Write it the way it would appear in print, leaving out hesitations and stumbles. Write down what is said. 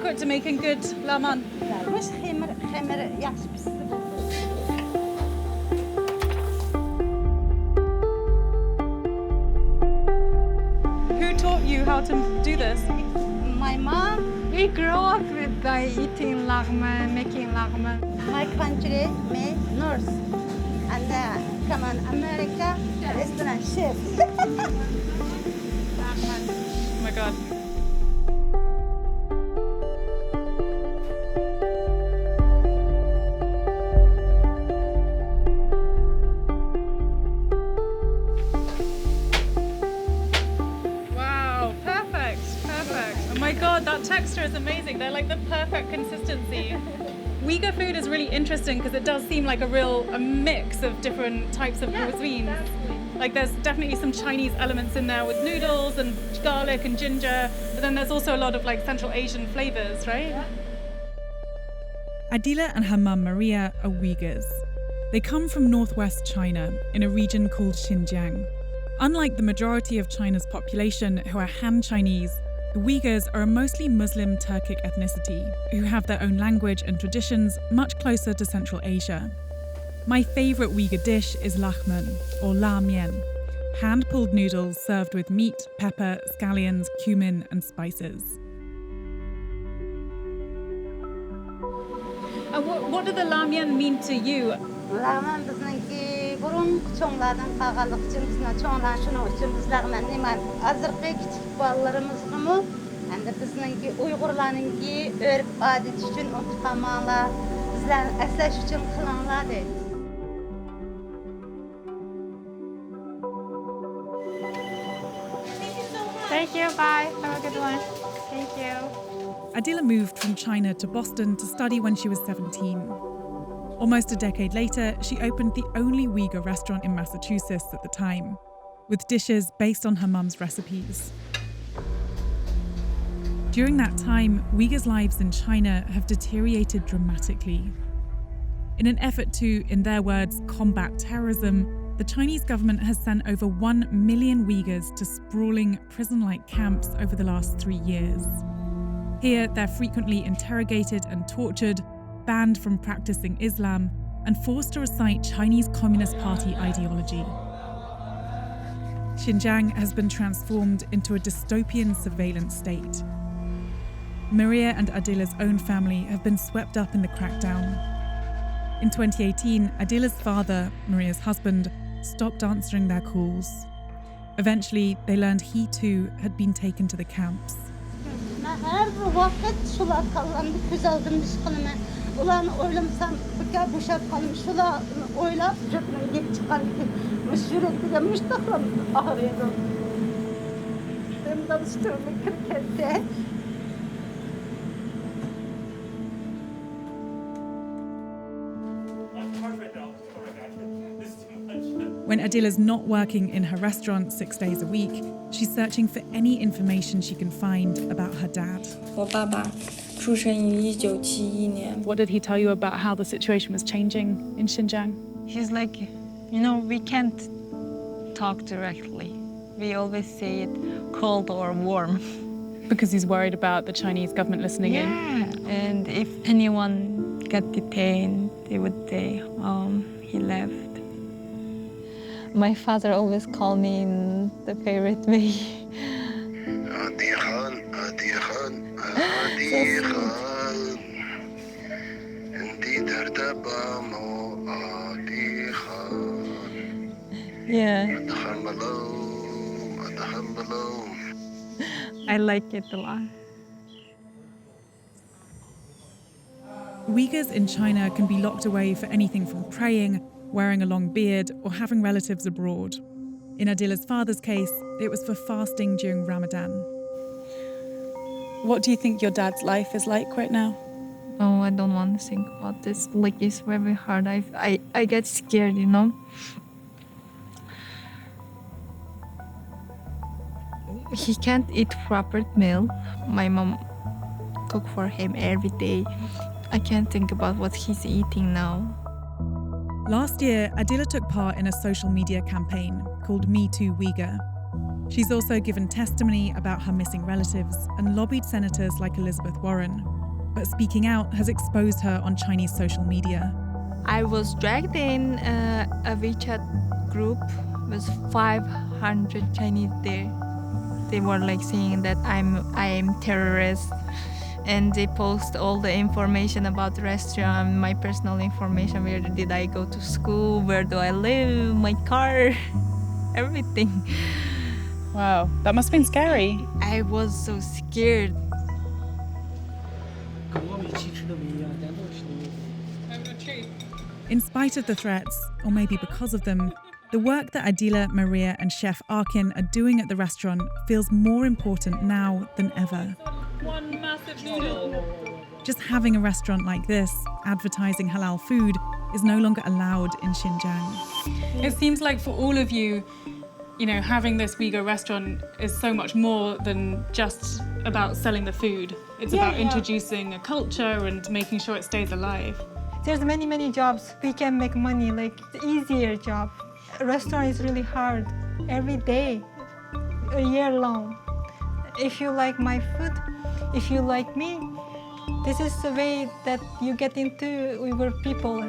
secret to making good laman? Who taught you how to do this? My mom. We grew up with eating lagman, making lagman. My country made nurse. And come on, America, restaurant chef. Oh my God. Wow, perfect. Oh my God, that texture is amazing. They're like the perfect consistency. Uyghur food is really interesting because it does seem like a mix of different types of cuisine. Like there's definitely some Chinese elements in there with noodles and garlic and ginger, but then there's also a lot of like Central Asian flavors, right? Adila and her mum Maria are Uyghurs. They come from northwest China in a region called Xinjiang. Unlike the majority of China's population who are Han Chinese, the Uyghurs are a mostly Muslim Turkic ethnicity who have their own language and traditions much closer to Central Asia. My favourite Uyghur dish is lahman, or la mian, hand-pulled noodles served with meat, pepper, scallions, cumin and spices. And what do the la mian mean to you? Lağman bizniki burun çoğlardan qağalıq için bizne çoğlar şunu için biz lağman neman azırqı küçük balalarımızgımı endi bizniki Uyg'urlarninki örf adet üçün unutqanmalar bizler əslaş üçün qılınlar deydi. Thank you, bye. Have a good one. Thank you. Adila moved from China to Boston to study when she was 17. Almost a decade later, she opened the only Uyghur restaurant in Massachusetts at the time, with dishes based on her mum's recipes. During that time, Uyghurs' lives in China have deteriorated dramatically. In an effort to, in their words, combat terrorism, the Chinese government has sent over 1 million Uyghurs to sprawling prison-like camps over the last 3 years. Here, they're frequently interrogated and tortured, banned from practicing Islam, and forced to recite Chinese Communist Party ideology. Xinjiang has been transformed into a dystopian surveillance state. Maria and Adila's own family have been swept up in the crackdown. In 2018, Adila's father, Maria's husband, stopped answering their calls. Eventually, they learned he too had been taken to the camps. Her vakit şular kallandı, göz aldım düşkünüme. Ulan oylamsam, bıka boşap kalım, şular oylap, cöpüne gidip çıkan ki, sürekli de müştaklam ağrıyordu. Ben danıştığımı kırkette. When Adila's not working in her restaurant 6 days a week, she's searching for any information she can find about her dad. 我爸爸出生于1971年。 What did he tell you about how the situation was changing in Xinjiang? He's like, we can't talk directly. We always say it cold or warm. Because he's worried about the Chinese government listening in? And if anyone got detained, they would say, he left. My father always called me in the favorite way. Yeah. I like it a lot. Uyghurs in China can be locked away for anything from praying, wearing a long beard, or having relatives abroad. In Adila's father's case, it was for fasting during Ramadan. What do you think your dad's life is like right now? Oh, I don't want to think about this. Like, it's very hard. I get scared, He can't eat proper meal. My mom cook for him every day. I can't think about what he's eating now. Last year, Adila took part in a social media campaign called Me Too Uyghur. She's also given testimony about her missing relatives and lobbied senators like Elizabeth Warren. but speaking out has exposed her on Chinese social media. I was dragged in a WeChat group with 500 Chinese there. They were like saying that I am terrorist, and they post all the information about the restaurant, my personal information, where did I go to school, where do I live, my car, everything. Wow, that must have been scary. I was so scared. In spite of the threats, or maybe because of them, the work that Adila, Maria and Chef Arkin are doing at the restaurant feels more important now than ever. One massive noodle. Just having a restaurant like this, advertising halal food, is no longer allowed in Xinjiang. It seems like for all of you, having this Uyghur restaurant is so much more than just about selling the food. It's about introducing a culture and making sure it stays alive. There's many jobs we can make money, like it's easier job. A restaurant is really hard, every day, a year long. If you like my food, if you like me, this is the way that you get into Uyghur people.